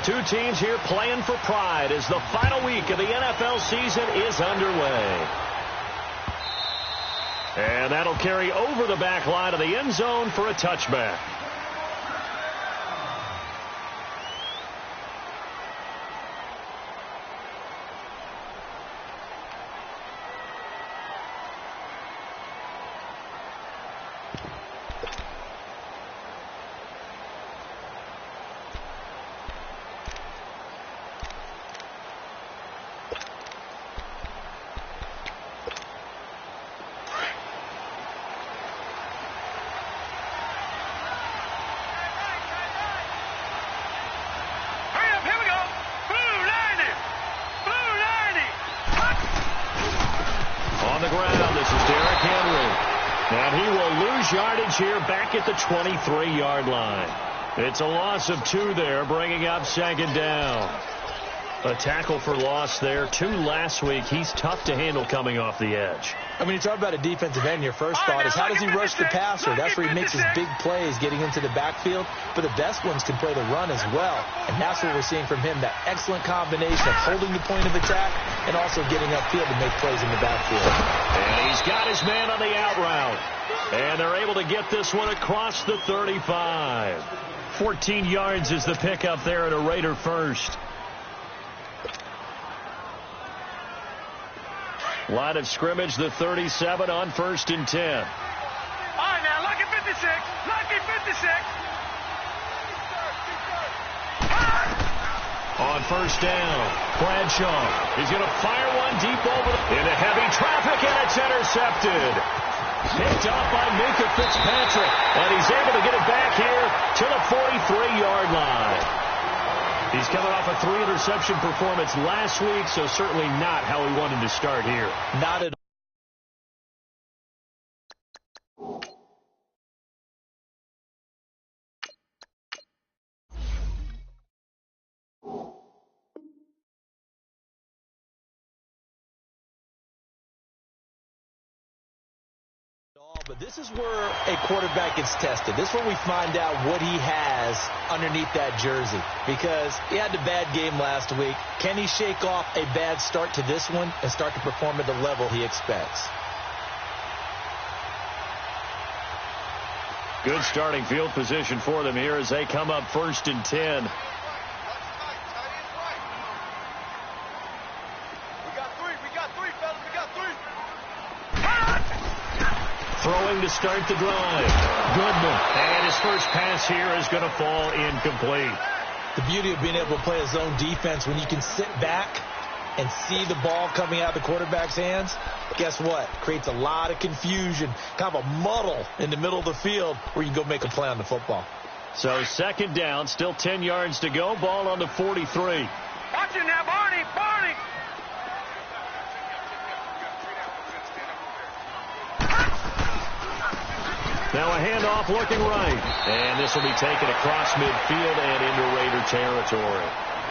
Two teams here playing for pride as the final week of the NFL season is underway. And that'll carry over the back line of the end zone for a touchback. Yardage here back at the 23-yard line. It's a loss of 2 there, bringing up second down. A tackle for loss there. 2 last week. He's tough to handle coming off the edge. And when you talk about a defensive end, your first thought is how does he rush the passer? That's where he makes his big plays getting into the backfield. But the best ones can play the run as well. And that's what we're seeing from him, that excellent combination of holding the point of attack and also getting upfield to make plays in the backfield. And he's got his man on the out route. And they're able to get this one across the 35. 14 yards is the pickup there at a Raider first. Line of scrimmage, the 37 on 1st and 10. All right, now, lucky 56. Lucky 56. On 1st down, Bradshaw is going to fire one deep over into heavy traffic, and it's intercepted. Picked off by Minka Fitzpatrick, and he's able to get it back here to the 43-yard line. He's coming off a 3-interception performance last week, so certainly not how he wanted to start here. Not at all. But this is where a quarterback gets tested. This is where we find out what he has underneath that jersey. Because he had a bad game last week. Can he shake off a bad start to this one and start to perform at the level he expects? Good starting field position for them here as they come up 1st and 10. Throwing to start the drive. Goodman. And his first pass here is going to fall incomplete. The beauty of being able to play a zone defense when you can sit back and see the ball coming out of the quarterback's hands, guess what? Creates a lot of confusion, kind of a muddle in the middle of the field where you can go make a play on the football. So 2nd down, still 10 yards to go. Ball on the 43. Watch it now, Barney. Barney. Now a handoff looking right. And this will be taken across midfield and into Raider territory.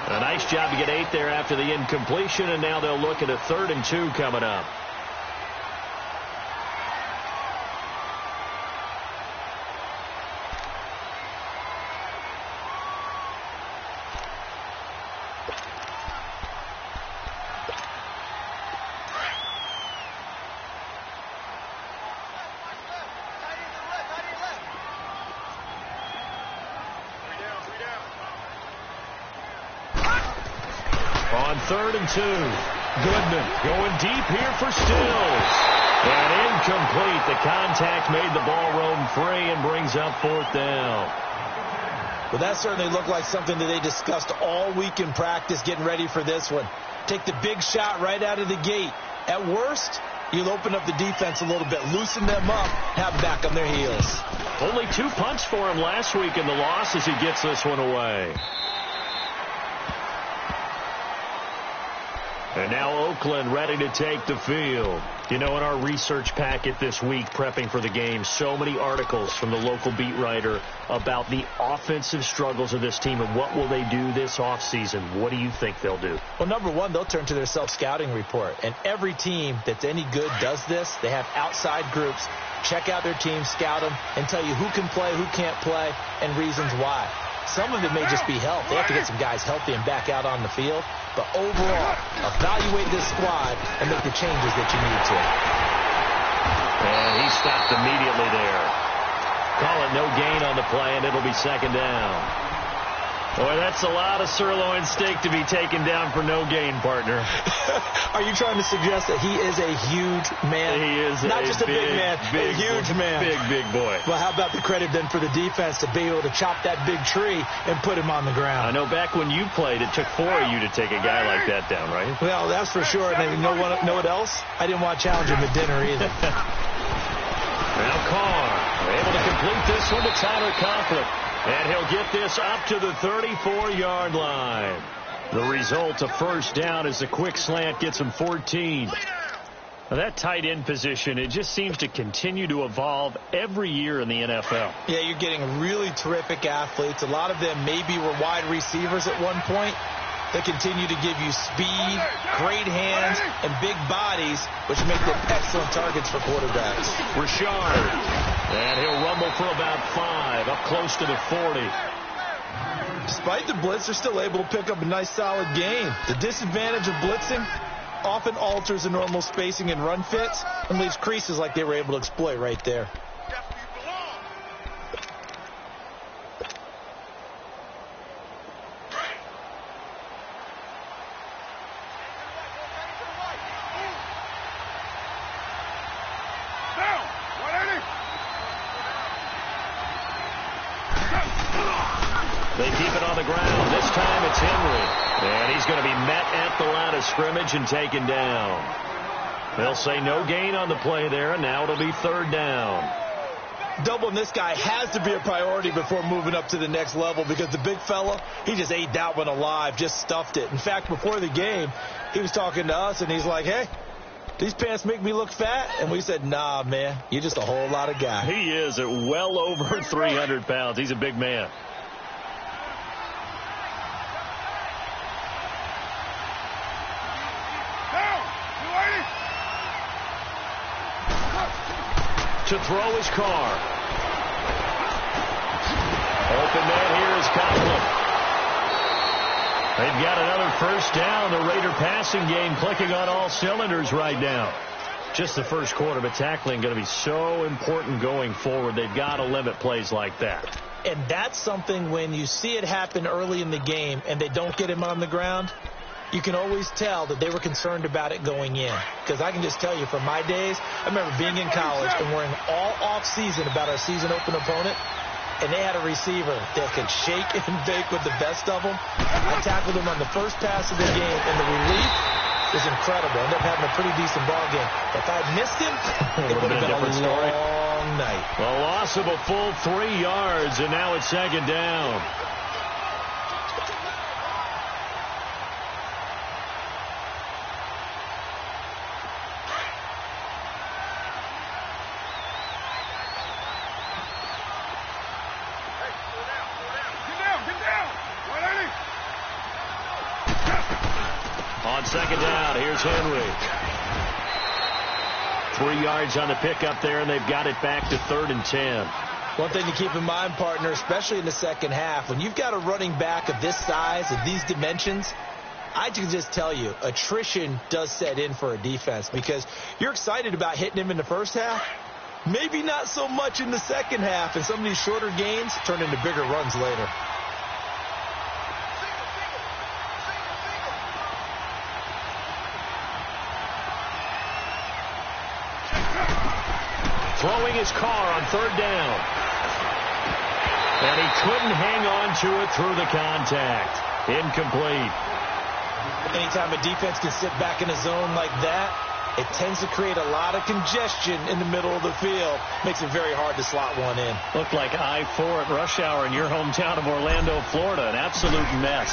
A nice job to get 8 there after the incompletion, and now they'll look at a 3rd and 2 coming up. On 3rd and 2, Goodman going deep here for Stills. And incomplete. The contact made the ball roam free and brings up 4th down. Well, that certainly looked like something that they discussed all week in practice getting ready for this one. Take the big shot right out of the gate. At worst, you'll open up the defense a little bit, loosen them up, have them back on their heels. Only 2 punts for him last week in the loss as he gets this one away. And now Oakland ready to take the field. You know, in our research packet this week, prepping for the game, so many articles from the local beat writer about the offensive struggles of this team and what will they do this offseason. What do you think they'll do? Well, number one, they'll turn to their self-scouting report. And every team that's any good does this. They have outside groups. Check out their team, scout them, and tell you who can play, who can't play, and reasons why. Some of it may just be health. They have to get some guys healthy and back out on the field. But overall, evaluate this squad and make the changes that you need to. And he stopped immediately there. Call it no gain on the play, and it'll be second down. Boy, that's a lot of sirloin steak to be taken down for no gain, partner. Are you trying to suggest that he is a huge man? He is not just a big man, a huge man. Big boy. Well, how about the credit then for the defense to be able to chop that big tree and put him on the ground? I know back when you played, it took 4 of you to take a guy like that down, right? Well, that's for sure. And you know what else? I didn't want to challenge him at dinner either. Now Carr able to complete this one to Tyler Conklin. And he'll get this up to the 34-yard line. The result, a first down as the quick slant gets him 14. Now that tight end position, it just seems to continue to evolve every year in the NFL. Yeah, you're getting really terrific athletes. A lot of them maybe were wide receivers at one point. They continue to give you speed, great hands, and big bodies, which make them excellent targets for quarterbacks. Richard, and he'll rumble for about 5, up close to the 40. Despite the blitz, they're still able to pick up a nice, solid gain. The disadvantage of blitzing often alters the normal spacing and run fits and leaves creases like they were able to exploit right there. They keep it on the ground. This time it's Henry. And he's going to be met at the line of scrimmage and taken down. They'll say no gain on the play there, and now it'll be third down. Doubling this guy has to be a priority before moving up to the next level because the big fella, he just ate that one alive, just stuffed it. In fact, before the game, he was talking to us, and he's like, hey, these pants make me look fat? And we said, nah, man, you're just a whole lot of guy. He is at well over 300 pounds. He's a big man. To throw his Carr. Open man here is Conklin. They've got another first down. The Raider passing game clicking on all cylinders right now. Just the first quarter, but tackling going to be so important going forward. They've got to limit plays like that. And that's something when you see it happen early in the game and they don't get him on the ground, you can always tell that they were concerned about it going in. Because I can just tell you from my days, I remember being in college and worrying all off-season about our season-open opponent, and they had a receiver that could shake and bake with the best of them. I tackled him on the first pass of the game, and the relief was incredible. I ended up having a pretty decent ball game. If I had missed him, it would have been a long night. A loss of a full 3 yards, and now it's second down. On second down, here's Henry. 3 yards on the pickup there, and they've got it back to 3rd and 10. One thing to keep in mind, partner, especially in the second half, when you've got a running back of this size, of these dimensions, I can just tell you, attrition does set in for a defense because you're excited about hitting him in the first half. Maybe not so much in the second half, and some of these shorter gains turn into bigger runs later. Throwing his Carr on 3rd down. And he couldn't hang on to it through the contact. Incomplete. Anytime a defense can sit back in a zone like that, it tends to create a lot of congestion in the middle of the field. Makes it very hard to slot one in. Looked like I-4 at rush hour in your hometown of Orlando, Florida. An absolute mess.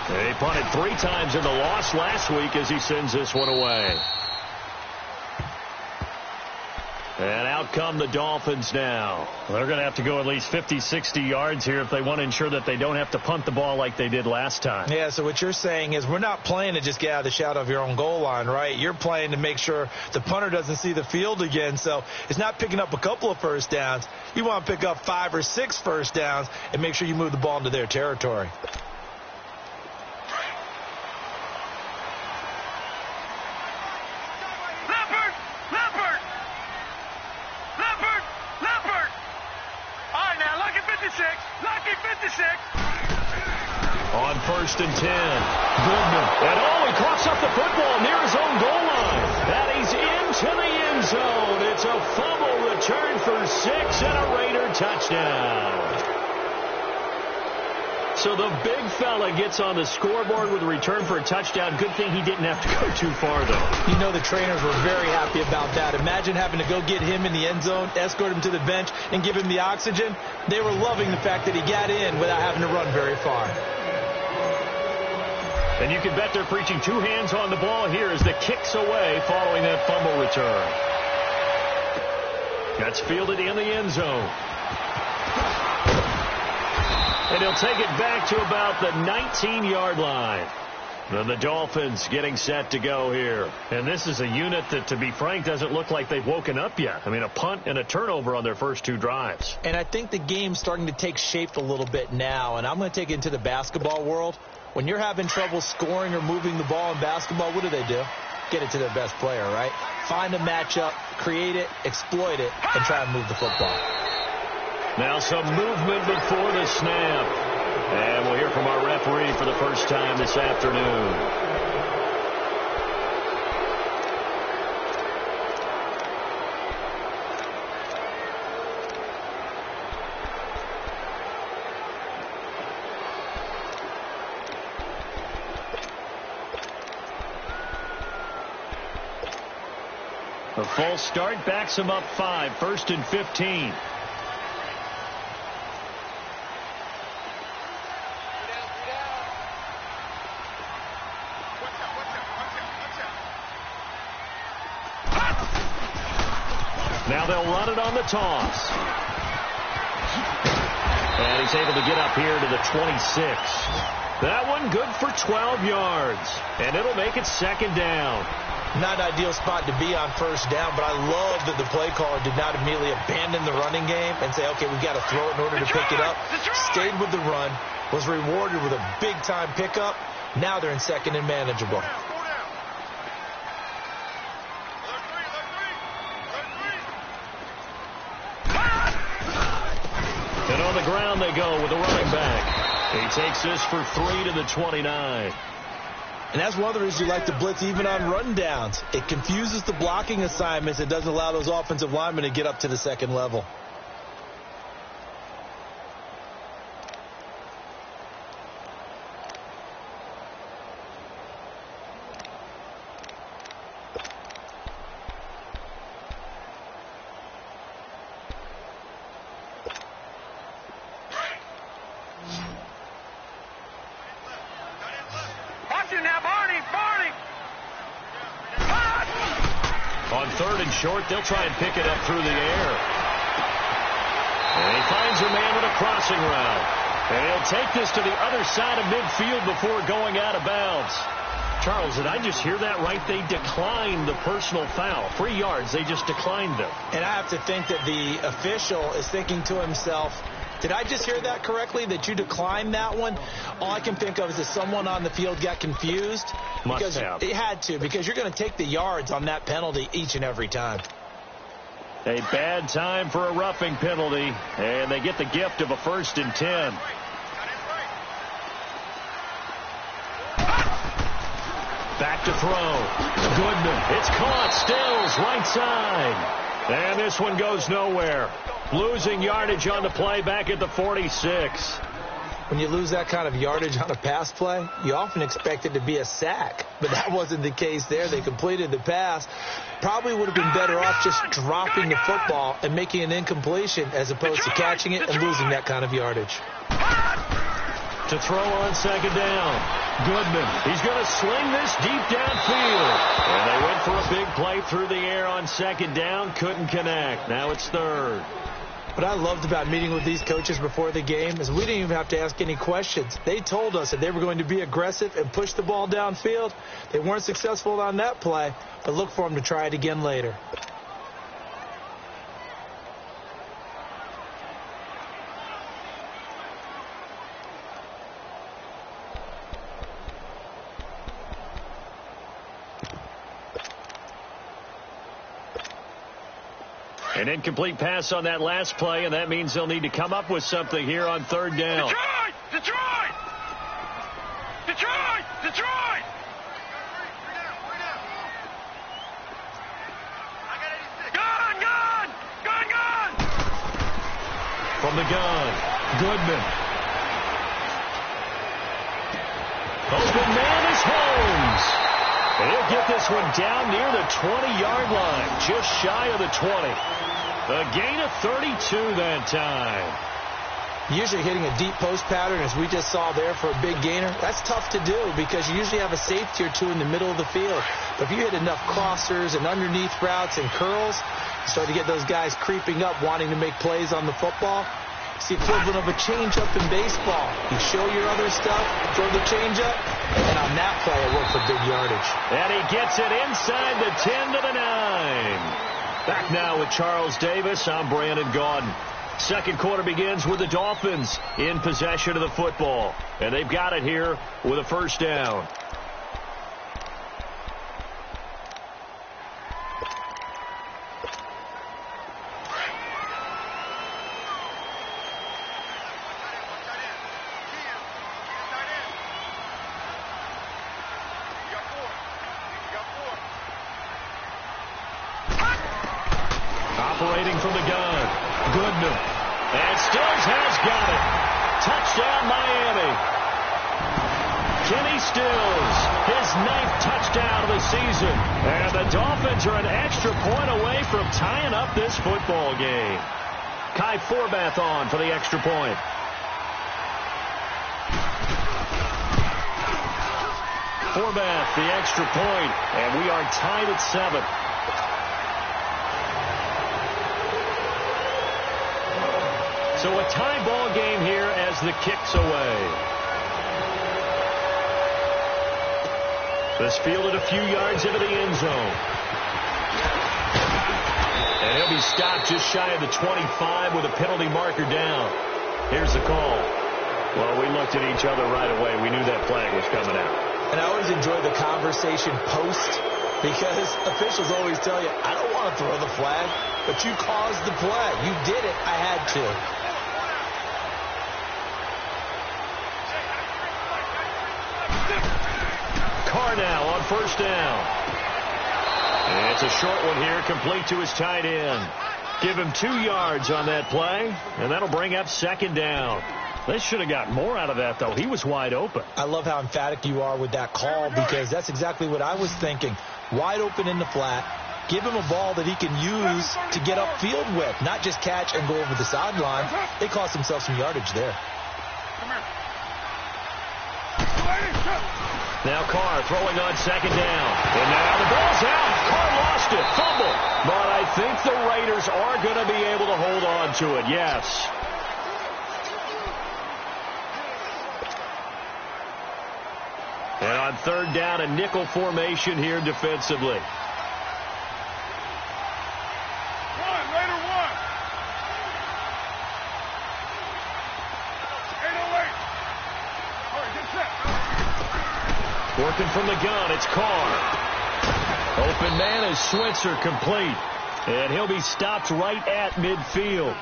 They punted 3 times in the loss last week as he sends this one away. And out come the Dolphins now. They're going to have to go at least 50, 60 yards here if they want to ensure that they don't have to punt the ball like they did last time. Yeah, so what you're saying is we're not playing to just get out of the shadow of your own goal line, right? You're playing to make sure the punter doesn't see the field again. So it's not picking up a couple of first downs. You want to pick up 5 or 6 first downs and make sure you move the ball into their territory. On 1st and 10. Goodman. And he coughs up the football near his own goal line. And he's into the end zone. It's a fumble return for 6 and a Raider touchdown. So the big fella gets on the scoreboard with a return for a touchdown. Good thing he didn't have to go too far, though. You know the trainers were very happy about that. Imagine having to go get him in the end zone, escort him to the bench, and give him the oxygen. They were loving the fact that he got in without having to run very far. And you can bet they're preaching 2 hands on the ball here as the kick's away following that fumble return. That's fielded in the end zone. And he'll take it back to about the 19-yard line. And the Dolphins getting set to go here. And this is a unit that, to be frank, doesn't look like they've woken up yet. I mean, a punt and a turnover on their first 2 drives. And I think the game's starting to take shape a little bit now. And I'm going to take it into the basketball world. When you're having trouble scoring or moving the ball in basketball, what do? Get it to their best player, right? Find a matchup, create it, exploit it, and try and move the football. Now some movement before the snap. And we'll hear from our referee for the first time this afternoon. A false start backs him up 5, 1st and 15. Now they'll run it on the toss. And he's able to get up here to the 26. That one good for 12 yards. And it'll make it 2nd down. Not an ideal spot to be on 1st down, but I love that the play caller did not immediately abandon the running game and say, okay, we've got to throw it in order to pick it up. Stayed with the run, was rewarded with a big-time pickup. Now they're in 2nd and manageable. And on the ground they go with the running back. He takes this for 3 to the 29. And that's one of the reasons you like to blitz even on run downs. It confuses the blocking assignments. It doesn't allow those offensive linemen to get up to the 2nd level. On 3rd and short, they'll try and pick it up through the air. And he finds a man with a crossing route. And he'll take this to the other side of midfield before going out of bounds. Charles, did I just hear that right? They declined the personal foul. 3 yards, they just declined them. And I have to think that the official is thinking to himself, did I just hear that correctly, that you declined that one? All I can think of is that someone on the field got confused. Must have. It had to, because you're going to take the yards on that penalty each and every time. A bad time for a roughing penalty, and they get the gift of a 1st and 10. Back to throw. Goodman. It's caught. Stills right side. And this one goes nowhere. Losing yardage on the play back at the 46. When you lose that kind of yardage on a pass play, you often expect it to be a sack. But that wasn't the case there. They completed the pass. Probably would have been better off just dropping the football and making an incompletion as opposed to catching it and losing that kind of yardage. To throw on second down. Goodman. He's going to sling this deep downfield. And they went for a big play through the air on second down. Couldn't connect. Now it's third. What I loved about meeting with these coaches before the game is we didn't even have to ask any questions. They told us that they were going to be aggressive and push the ball downfield. They weren't successful on that play, but look for them to try it again later. An incomplete pass on that last play, and that means they'll need to come up with something here on third down. Detroit! Detroit! Detroit! Detroit! Gun! Gun! Gun! Gun! From the gun, Goodman. Open man is Holmes. And he'll get this one down near the 20-yard line, just shy of the 20. A gain of 32 that time. Usually hitting a deep post pattern, as we just saw there for a big gainer, that's tough to do because you usually have a safety or two in the middle of the field. But if you hit enough crossers and underneath routes and curls, you start to get those guys creeping up wanting to make plays on the football. It's the equivalent of a changeup in baseball. You show your other stuff, throw the changeup, and on that play it worked for big yardage. And he gets it inside the 10 to the 9. Back now with Charles Davis. I'm Brandon Gaudin. Second quarter begins with the Dolphins in possession of the football. And they've got it here with a first down. Operating from the gun, Goodman. And Stills has got it. Touchdown, Miami. Kenny Stills, his 9th touchdown of the season. And the Dolphins are an extra point away from tying up this football game. Kai Forbath on for the extra point. Forbath, the extra point, and we are tied at 7. So a tie ball game here as the kick's away. This fielded a few yards into the end zone. And he'll be stopped just shy of the 25 with a penalty marker down. Here's the call. Well, we looked at each other right away. We knew that flag was coming out. And I always enjoy the conversation post because officials always tell you, I don't want to throw the flag, but you caused the play. You did it. I had to. Carr now on first down. And it's a short one here, complete to his tight end. Give him 2 yards on that play, and that'll bring up second down. They should have got more out of that, though. He was wide open. I love how emphatic you are with that call because that's exactly what I was thinking. Wide open in the flat. Give him a ball that he can use to get upfield with, not just catch and go over the sideline. They cost themselves some yardage there. Now Carr throwing on second down. And now the ball's out. Carr lost it. Fumble. But I think the Raiders are going to be able to hold on to it. Yes. And on third down, a nickel formation here defensively. Working from the gun, it's Carr. Open man is Switzer, complete. And he'll be stopped right at midfield.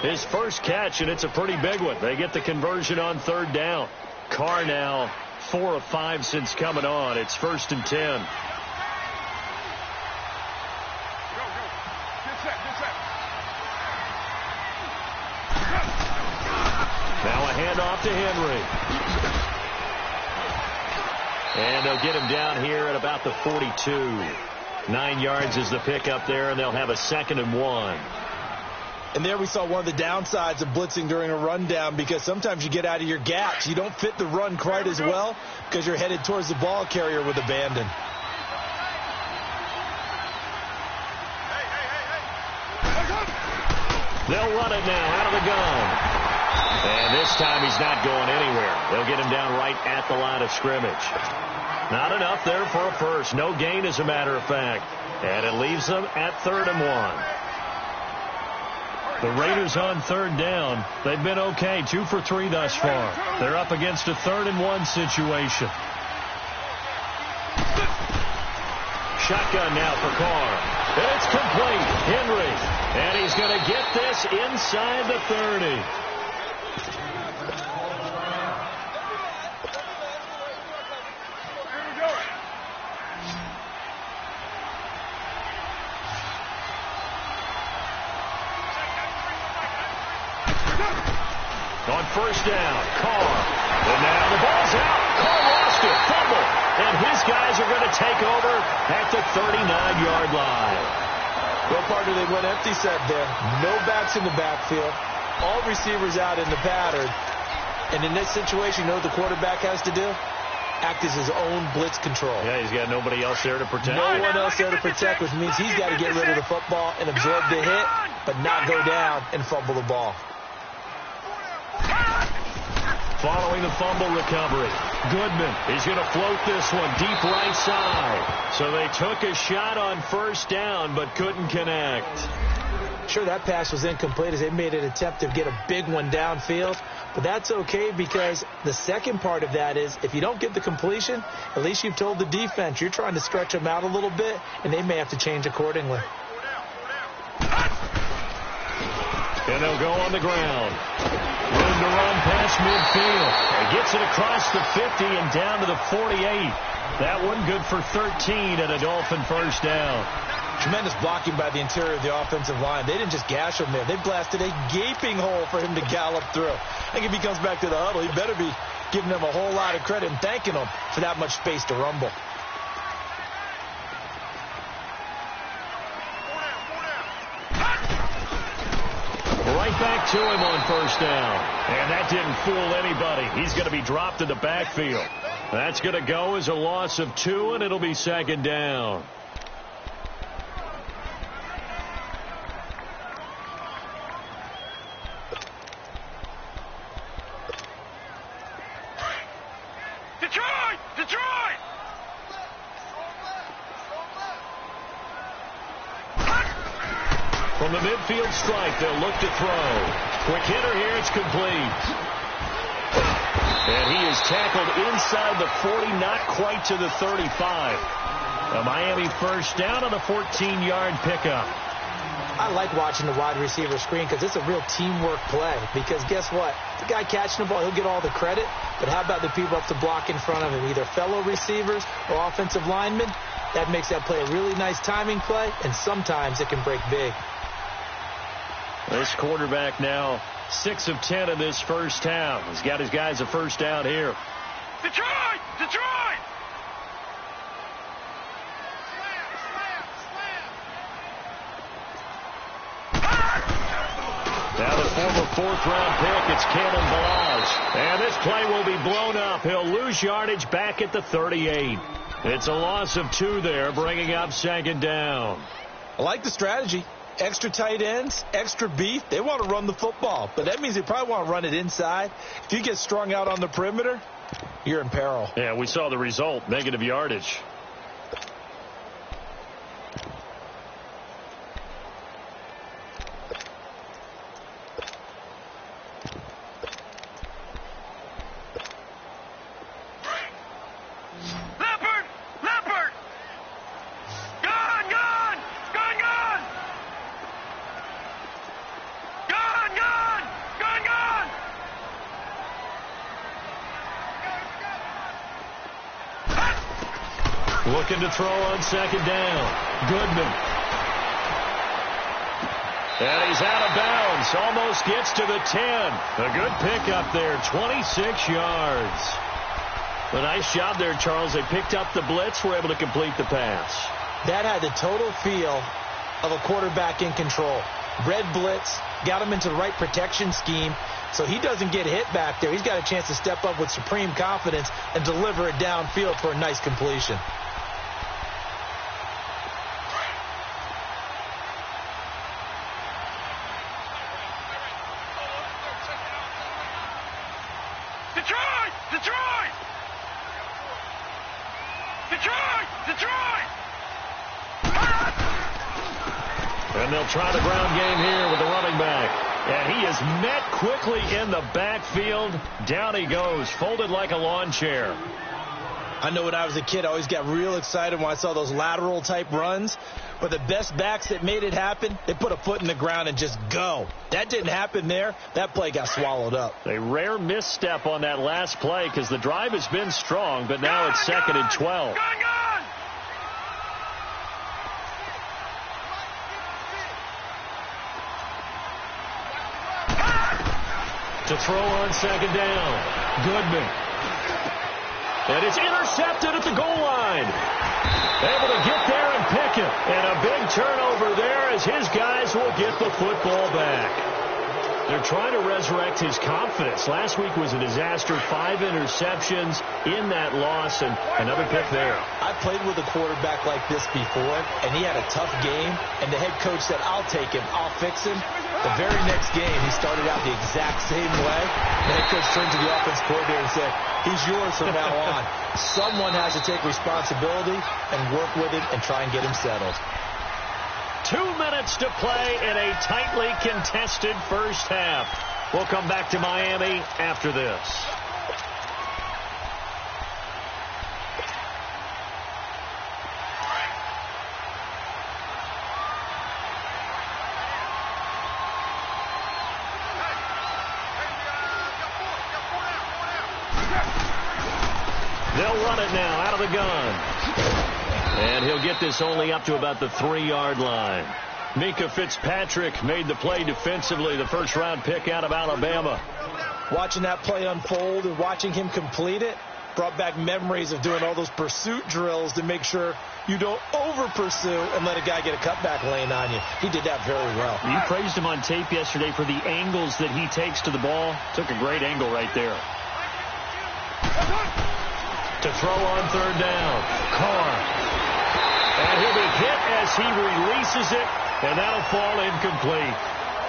His first catch, and it's a pretty big one. They get the conversion on third down. Carr now 4 of 5 since coming on. It's 1st and 10. Now a handoff to Henry. And they'll get him down here at about the 42. 9 yards is the pickup there, and they'll have a 2nd and 1. And there we saw one of the downsides of blitzing during a rundown, because sometimes you get out of your gaps. You don't fit the run quite as well because you're headed towards the ball carrier with abandon. They'll run it now out of the gun. And this time he's not going anywhere. They'll get him down right at the line of scrimmage. Not enough there for a first. No gain, as a matter of fact. And it leaves them at 3rd and 1. The Raiders on 3rd down. They've been okay, 2 for 3 thus far. They're up against a 3rd and 1 situation. Shotgun now for Carr. And it's complete. Henry. And he's going to get this inside the 30. On 1st down, Carr. And now the ball's out. Carr lost it. Fumble. And his guys are going to take over at the 39-yard line. Well, partner, they went empty set there. No backs in the backfield. All receivers out in the pattern. And in this situation, you know what the quarterback has to do? Act as his own blitz control. Yeah, he's got nobody else there to protect. No one else there to protect, which means he's got to get rid of the football and absorb the hit, but not go down and fumble the ball. Following the fumble recovery, Goodman is going to float this one deep right side. So they took a shot on 1st down, but couldn't connect. Sure, that pass was incomplete as they made an attempt to get a big one downfield. But that's okay, because the second part of that is if you don't get the completion, at least you've told the defense you're trying to stretch them out a little bit, and they may have to change accordingly. And they'll go on the ground. Room to run past midfield. And gets it across the 50 and down to the 48. That one good for 13 and a Dolphin 1st down. Tremendous blocking by the interior of the offensive line. They didn't just gash him there. They blasted a gaping hole for him to gallop through. I think if he comes back to the huddle, he better be giving them a whole lot of credit and thanking them for that much space to rumble. Right back to him on 1st down. And that didn't fool anybody. He's going to be dropped in the backfield. That's going to go as a loss of 2, and it'll be 2nd down. Detroit! Detroit! From the midfield strike, they'll look to throw. Quick hitter here, it's complete. And he is tackled inside the 40, not quite to the 35. A Miami 1st down on a 14-yard pickup. I like watching the wide receiver screen because it's a real teamwork play. Because guess what? The guy catching the ball, he'll get all the credit. But how about the people up to block in front of him, either fellow receivers or offensive linemen? That makes that play a really nice timing play, and sometimes it can break big. This quarterback now 6 of 10 in this 1st half. He's got his guys a 1st down here. Detroit! Detroit! Now the former 4th-round pick, it's Kalen Balazs. And this play will be blown up. He'll lose yardage back at the 38. It's a loss of 2 there, bringing up 2nd down. I like the strategy. Extra tight ends, extra beef. They want to run the football, but that means they probably want to run it inside. If you get strung out on the perimeter, you're in peril. Yeah, we saw the result, negative yardage. Looking to throw on 2nd down. Goodman. And he's out of bounds. Almost gets to the 10. A good pickup there. 26 yards. A nice job there, Charles. They picked up the blitz. Were able to complete the pass. That had the total feel of a quarterback in control. Red blitz, got him into the right protection scheme, so he doesn't get hit back there. He's got a chance to step up with supreme confidence and deliver it downfield for a nice completion. Detroit! Detroit! Detroit! Detroit! And they'll try the ground game here with the running back. And he is met quickly in the backfield. Down he goes, folded like a lawn chair. I know when I was a kid, I always got real excited when I saw those lateral type runs. But the best backs that made it happen, they put a foot in the ground and just go. That didn't happen there. That play got swallowed up. A rare misstep on that last play because the drive has been strong, but now it's 2nd and 12. Gun! To throw on 2nd down. Goodman. And it's intercepted at the goal line. Able to get there and pick it. And a big turnover there as his guys will get the football back. They're trying to resurrect his confidence. Last week was a disaster. 5 interceptions in that loss and another pick there. I played with a quarterback like this before, and he had a tough game, and the head coach said, I'll take him, I'll fix him. The very next game, he started out the exact same way. The head coach turned to the offense coordinator and said, he's yours from now on. Someone has to take responsibility and work with it and try and get him settled. 2 minutes to play in a tightly contested first half. We'll come back to Miami after this. They'll run it now out of the gun. And he'll get this only up to about the 3-yard line. Minkah Fitzpatrick made the play defensively, the first-round pick out of Alabama. Watching that play unfold and watching him complete it brought back memories of doing all those pursuit drills to make sure you don't over-pursue and let a guy get a cutback lane on you. He did that very well. You praised him on tape yesterday for the angles that he takes to the ball. Took a great angle right there. To throw on 3rd down. Carr. And he'll be hit as he releases it, and that'll fall incomplete.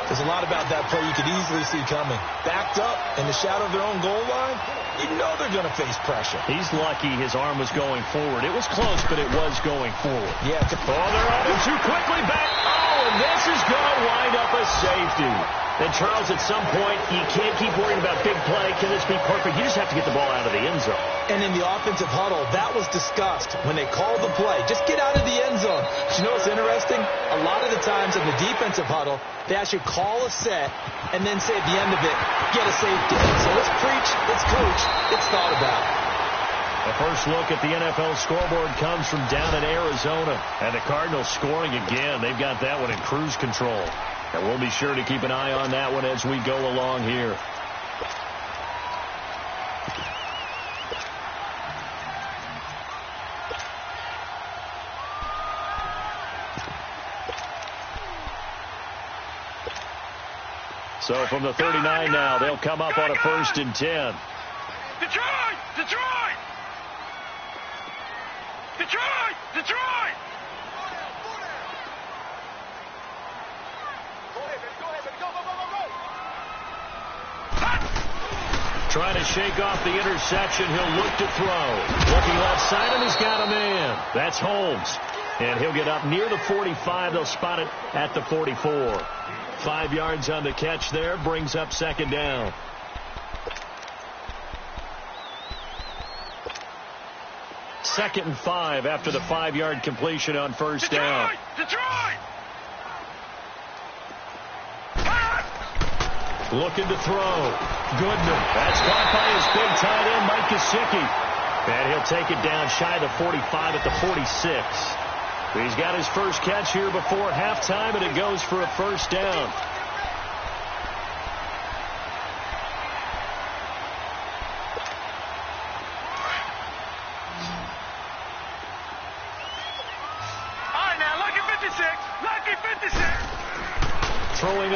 There's a lot about that play you could easily see coming. Backed up in the shadow of their own goal line, you know they're going to face pressure. He's lucky his arm was going forward. It was close, but it was going forward. Yeah. They're on him too quickly back. Oh, and this is going to wind up a safety. And, Charles, at some point, you can't keep worrying about big play. Can this be perfect? You just have to get the ball out of the end zone. And in the offensive huddle, that was discussed when they called the play. Just get out of the end zone. But you know what's interesting? A lot of the times in the defensive huddle, they actually call a set and then say at the end of it, get a safety. So let's preach, let's coach, it's thought about. The first look at the NFL scoreboard comes from down in Arizona. And the Cardinals scoring again. They've got that one in cruise control. And we'll be sure to keep an eye on that one as we go along here. So from the 39 now, they'll come up on a 1st and 10. Detroit! Detroit! Detroit! Detroit! Trying to shake off the interception. He'll look to throw. Looking left side, and he's got a man. That's Holmes. And he'll get up near the 45. They'll spot it at the 44. 5 yards on the catch there. Brings up 2nd down. Second and 5 after the 5-yard completion on 1st down. Detroit! Looking to throw. Goodman. That's caught by his big tight end, Mike Gesicki. And he'll take it down shy of the 45 at the 46. He's got his first catch here before halftime, and it goes for a 1st down.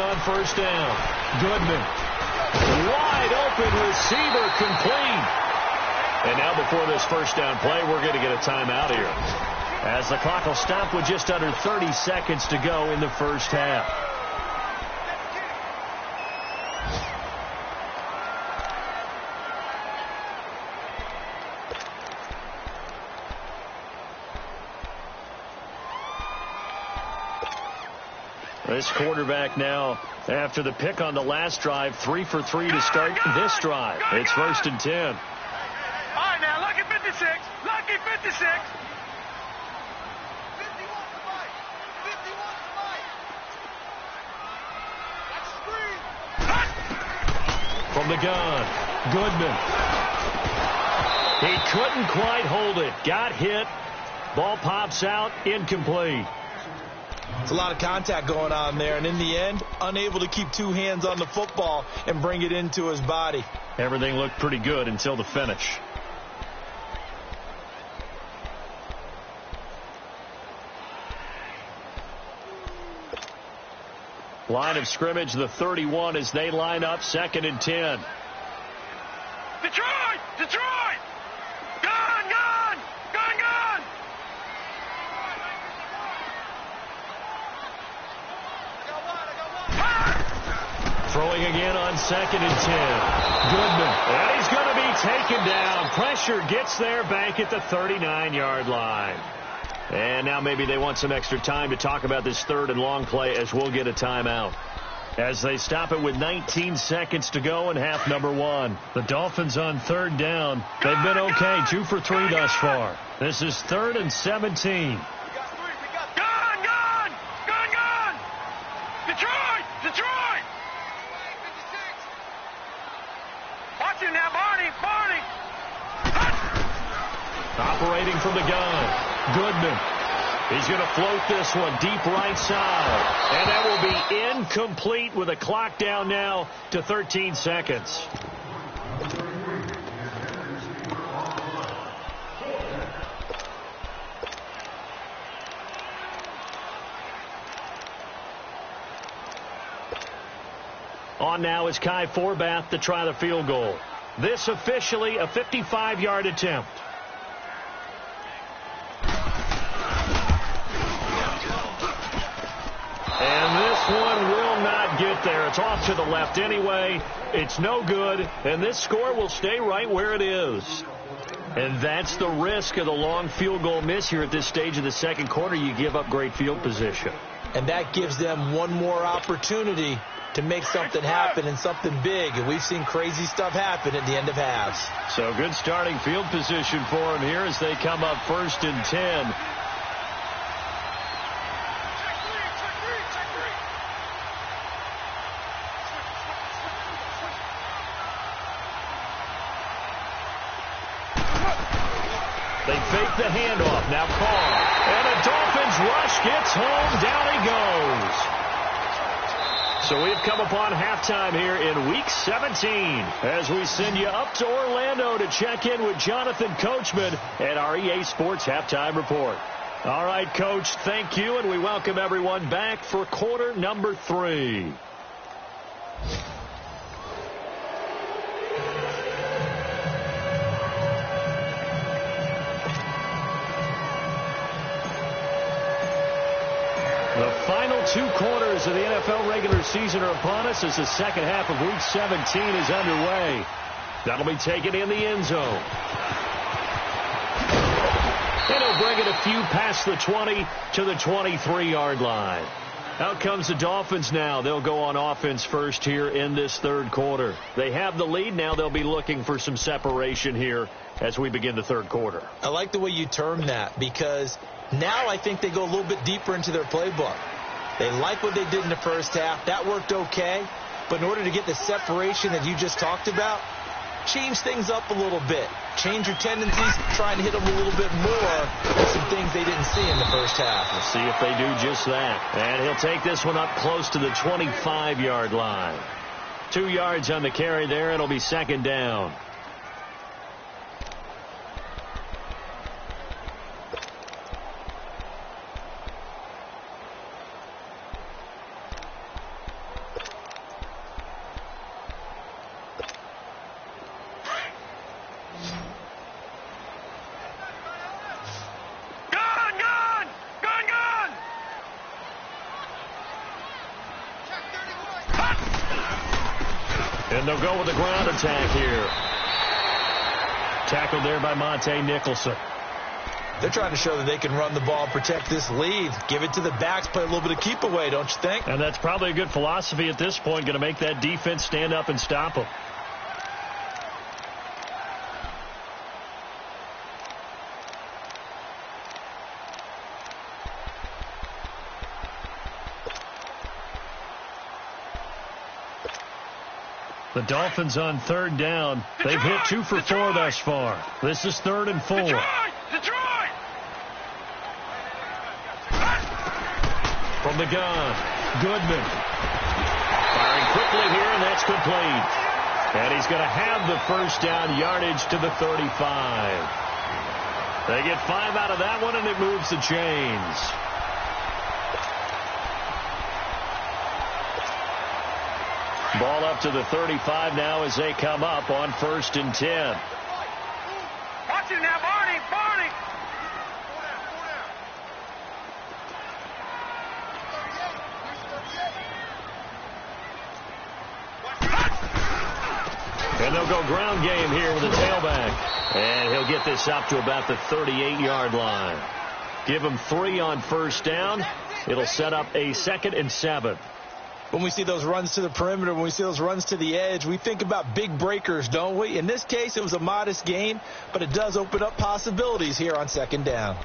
on first down. Goodman. Wide open receiver complete. And now before this first down play, we're going to get a timeout here, as the clock will stop with just under 30 seconds to go in the first half. This quarterback now, after the pick on the last drive, 3 for 3 to start this drive. It's 1st and 10. All right, now, lucky 56. Lucky 56. 51 to Mike. 51 to Mike. That's a screen. From the gun, Goodman. He couldn't quite hold it. Got hit. Ball pops out, incomplete. It's a lot of contact going on there, and in the end, unable to keep two hands on the football and bring it into his body. Everything looked pretty good until the finish. Line of scrimmage, the 31, as they line up, 2nd and 10. Detroit! Detroit! Gun! Gun! Gun! Gun! Throwing again on 2nd and 10. Goodman. And he's going to be taken down. Pressure gets there back at the 39-yard line. And now maybe they want some extra time to talk about this 3rd and long play, as we'll get a timeout, as they stop it with 19 seconds to go in half number 1. The Dolphins on 3rd down. They've been okay, 2 for 3 thus far. This is 3rd and 17. Gun! Gun! Gun! Gun! Detroit! Detroit! 56. Watch him now, Barney! Barney! Operating from the gun, Goodman. He's going to float this one deep right side. And that will be incomplete with a clock down now to 13 seconds. On now is Kai Forbath to try the field goal. This officially a 55-yard attempt. And this one will not get there. It's off to the left anyway. It's no good, and this score will stay right where it is. And that's the risk of the long field goal miss here at this stage of the second quarter. You give up great field position. And that gives them one more opportunity to make something happen, and something big. And we've seen crazy stuff happen at the end of halves. So good starting field position for them here as they come up 1st and 10. They fake the handoff. Now Carr. And a Dolphins rush gets home. Down he goes. So we've come upon halftime here in Week 17 as we send you up to Orlando to check in with Jonathan Coachman at our EA Sports Halftime Report. All right, Coach, thank you, and we welcome everyone back for quarter number 3. The final 2 quarters of the NFL regular season are upon us as the second half of Week 17 is underway. That'll be taken in the end zone. And he'll bring it a few past the 20 to the 23-yard line. Out comes the Dolphins now. They'll go on offense first here in this third quarter. They have the lead. Now they'll be looking for some separation here as we begin the third quarter. I like the way you term that, because now I think they go a little bit deeper into their playbook. They like what they did in the first half. That worked okay. But in order to get the separation that you just talked about, change things up a little bit. Change your tendencies, try and hit them a little bit more with some things they didn't see in the first half. We'll see if they do just that. And he'll take this one up close to the 25-yard line. 2 yards on the carry there. It'll be second down. And they'll go with the ground attack here. Tackled there by Monte Nicholson. They're trying to show that they can run the ball and protect this lead. Give it to the backs, play a little bit of keep away, don't you think? And that's probably a good philosophy at this point, going to make that defense stand up and stop them. The Dolphins on third down. They've hit 2 for 4 thus far. This is 3rd and 4. Detroit! From the gun, Goodman. Firing quickly here, and that's complete. And he's going to have the first down yardage to the 35. They get 5 out of that one, and it moves the chains. Ball up to the 35 now as they come up on 1st and 10. Watch it now, Barney! Barney! And they'll go ground game here with a tailback. And he'll get this up to about the 38-yard line. Give him 3 on 1st down. It'll set up a 2nd and 7. When we see those runs to the perimeter, when we see those runs to the edge, we think about big breakers, don't we? In this case, it was a modest gain, but it does open up possibilities here on 2nd down.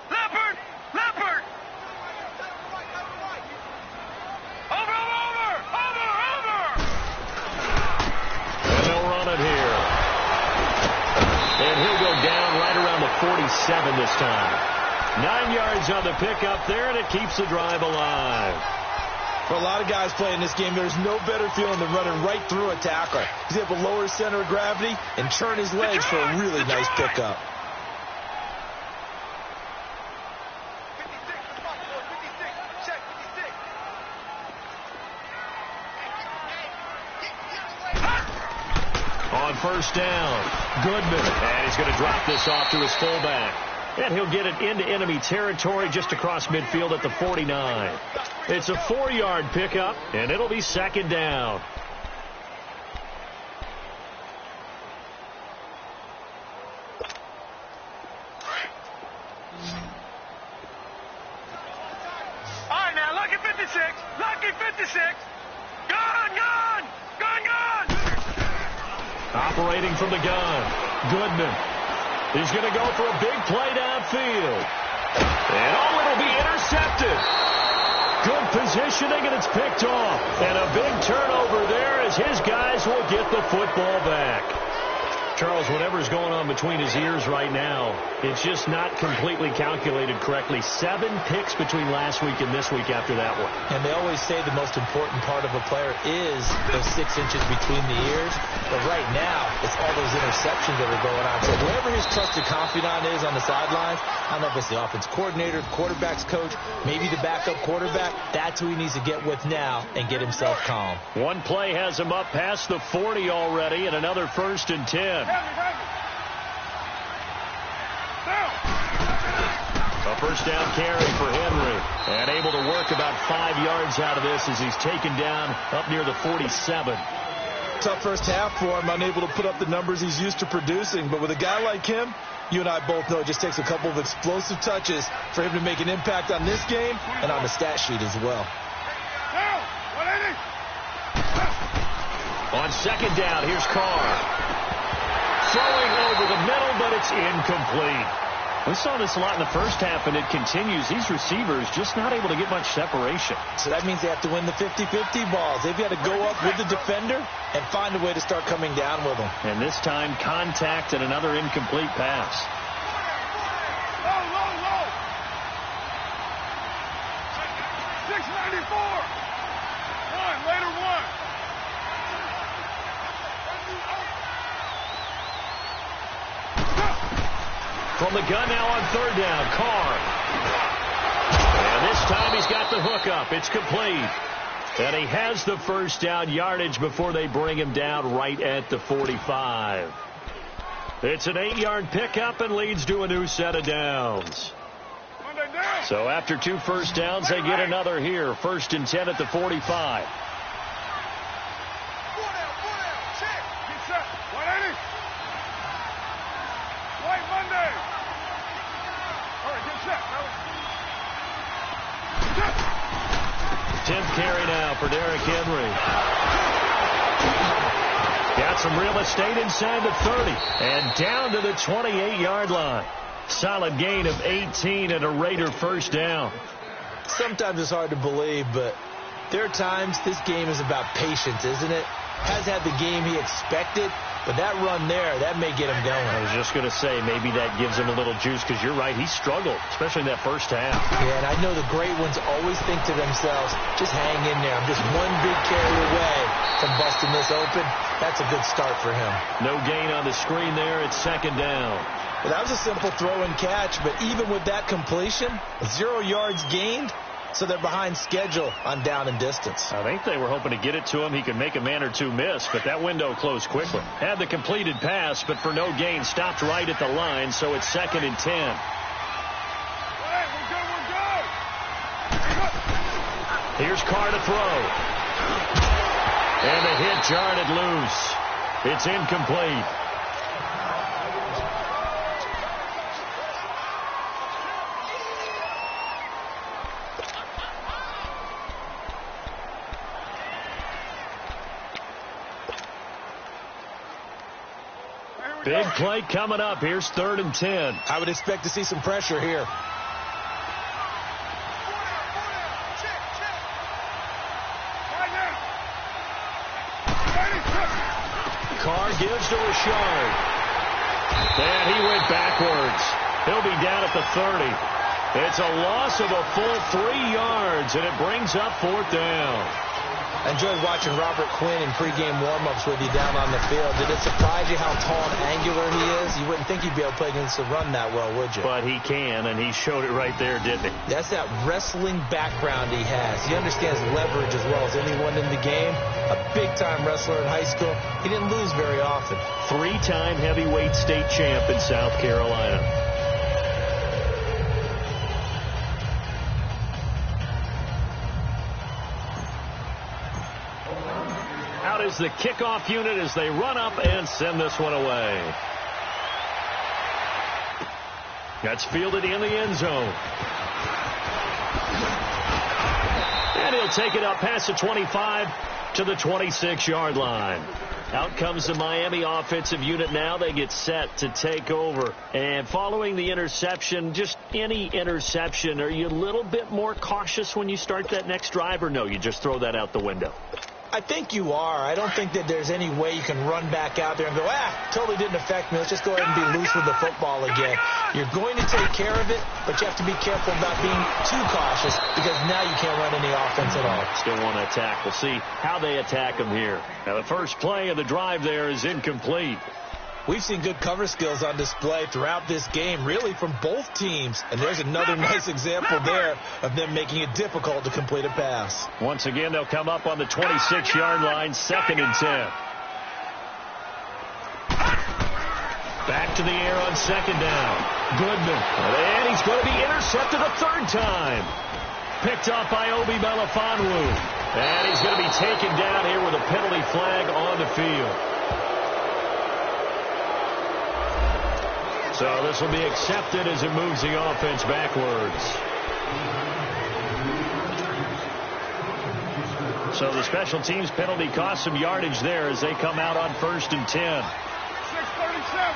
Leopard! Leopard! Over! And they'll run it here. And he'll go down right around the 47 this time. 9 yards on the pickup there, and it keeps the drive alive. For a lot of guys playing this game, there's no better feeling than running right through a tackler. He's able to lower his center of gravity and turn his legs for a really nice pickup. On 1st down, Goodman. And he's going to drop this off to his fullback. And he'll get it into enemy territory just across midfield at the 49. It's a 4-yard pickup, and it'll be 2nd down. All right, now, lucky 56. Lucky 56. Gun! Operating from the gun, Goodman. He's going to go for a big play downfield. And it'll be intercepted. Good positioning, and it's picked off. And a big turnover there as his guys will get the football back. Charles, whatever's going on between his ears right now, it's just not completely calculated correctly. 7 picks between last week and this week after that one. And they always say the most important part of a player is those 6 inches between the ears. But right now, it's all those interceptions that are going on. So whoever his trusted confidant is on the sidelines, I don't know if it's the offense coordinator, quarterback's coach, maybe the backup quarterback, that's who he needs to get with now and get himself calm. One play has him up past the 40 already, and another 1st and 10. A 1st down carry for Henry. And able to work about 5 yards out of this as he's taken down up near the 47. Tough first half for him, unable to put up the numbers he's used to producing. But with a guy like him, you and I both know it just takes a couple of explosive touches for him to make an impact on this game and on the stat sheet as well. On 2nd down, here's Carr. Throwing over the middle, but it's incomplete. We saw this a lot in the first half, and it continues. These receivers just not able to get much separation. So that means they have to win the 50-50 balls. They've got to go up with the defender and find a way to start coming down with them. And this time, contact and another incomplete pass. Low. 694. Later one. From the gun now on 3rd down, Carr. And this time he's got the hook up. It's complete. And he has the 1st down yardage before they bring him down right at the 45. It's an 8-yard pickup and leads to a new set of downs. So after 2 first downs, they get another here. 1st and 10 at the 45. White Monday. All right, get set. 10th carry now for Derrick Henry. Got some real estate inside the 30 and down to the 28-yard line. Solid gain of 18 and a Raider first down. Sometimes it's hard to believe, but there are times this game is about patience, isn't it? Has had the game he expected, but that run there, that may get him going. I was just going to say, maybe that gives him a little juice, because you're right, he struggled, especially in that first half. Yeah, and I know the great ones always think to themselves, just hang in there. I'm just one big carry away from busting this open. That's a good start for him. No gain on the screen there. It's 2nd down. Well, that was a simple throw and catch, but even with that completion, 0 yards gained, so they're behind schedule on down and distance. I think they were hoping to get it to him. He could make a man or two miss, but that window closed quickly. Had the completed pass, but for no gain, stopped right at the line, so it's 2nd and 10. Hey, we're good. Here's Carr to throw. And the hit jarred loose. It's incomplete. Big play coming up. Here's 3rd and 10. I would expect to see some pressure here. Carr gives to Rashard. And he went backwards. He'll be down at the 30. It's a loss of a full 3 yards, and it brings up 4th down. I enjoyed watching Robert Quinn in pregame warm-ups with you down on the field. Did it surprise you how tall and angular he is? You wouldn't think he'd be able to play against the run that well, would you? But he can, and he showed it right there, didn't he? That's that wrestling background he has. He understands leverage as well as anyone in the game. A big-time wrestler in high school. He didn't lose very often. 3-time heavyweight state champ in South Carolina. Out is the kickoff unit as they run up and send this one away. That's fielded in the end zone. And he'll take it up past the 25 to the 26-yard line. Out comes the Miami offensive unit now. They get set to take over. And following the interception, just any interception, are you a little bit more cautious when you start that next drive, or no, you just throw that out the window? I think you are. I don't think that there's any way you can run back out there and go, totally didn't affect me. Let's just go ahead and be loose with the football again. You're going to take care of it, but you have to be careful about being too cautious, because now you can't run any offense at all. Still want to attack. We'll see how they attack them here. Now, the first play of the drive there is incomplete. We've seen good cover skills on display throughout this game, really from both teams. And there's another nice example there of them making it difficult to complete a pass. Once again, they'll come up on the 26-yard line, 2nd and 10. Back to the air on 2nd down. Goodman. And he's going to be intercepted a 3rd time. Picked off by Obi Melifonwu. And he's going to be taken down here with a penalty flag on the field. So this will be accepted as it moves the offense backwards. So the special teams penalty cost some yardage there as they come out on 1st and 10. 6:37.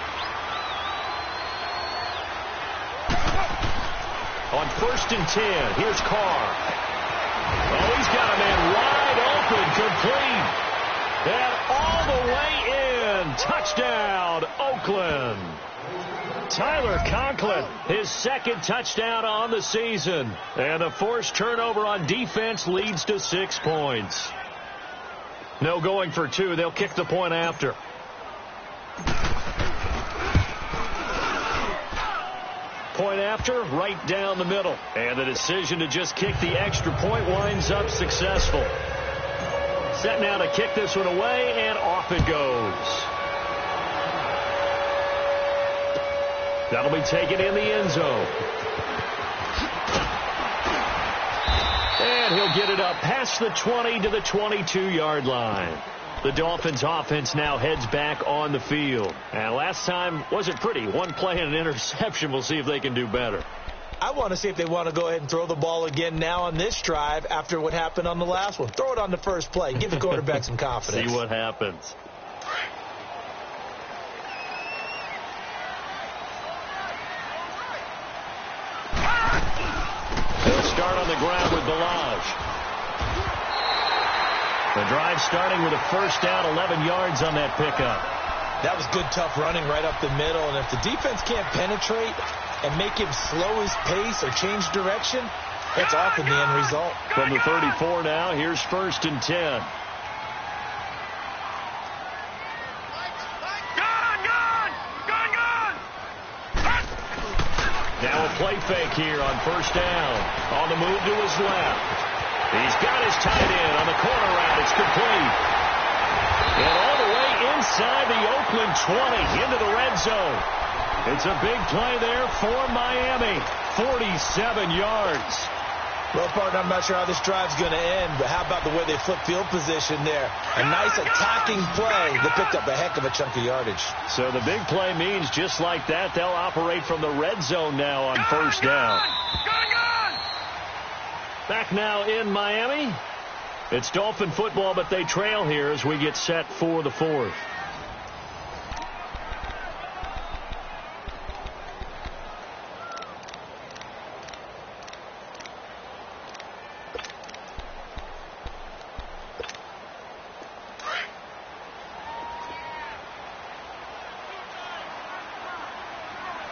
On 1st and 10, here's Carr. Oh, he's got a man wide open, complete. And all the way in. Touchdown, Oakland. Tyler Conklin, his 2nd touchdown on the season. And a forced turnover on defense leads to 6 points. No going for 2. They'll kick the point after. Point after, right down the middle. And the decision to just kick the extra point winds up successful. Set now to kick this one away, and off it goes. That'll be taken in the end zone. up past the 20 to the 22-yard line. The Dolphins offense now heads back on the field. And last time wasn't pretty. One play and an interception. We'll see if they can do better. I want to see if they want to go ahead and throw the ball again now on this drive after what happened on the last one. Throw it on the first play. Give the quarterback some confidence. See what happens. They'll start on the ground with Balaj. The drive starting with a first down, 11 yards on that pickup. That was good, tough running right up the middle. And if the defense can't penetrate and make him slow his pace or change direction, that's often the end result. From the 34 now, here's 1st and 10. Now a play fake here on 1st down. On the move to his left. He's got his tight end on the corner route. It's complete. And all the way inside the Oakland 20 into the red zone. It's a big play there for Miami. 47 yards. Well, partner, I'm not sure how this drive's going to end, but how about the way they flip field position there? A nice attacking play that picked up a heck of a chunk of yardage. So the big play means just like that, they'll operate from the red zone now on 1st down. Back now in Miami. It's Dolphin football, but they trail here as we get set for the 4th.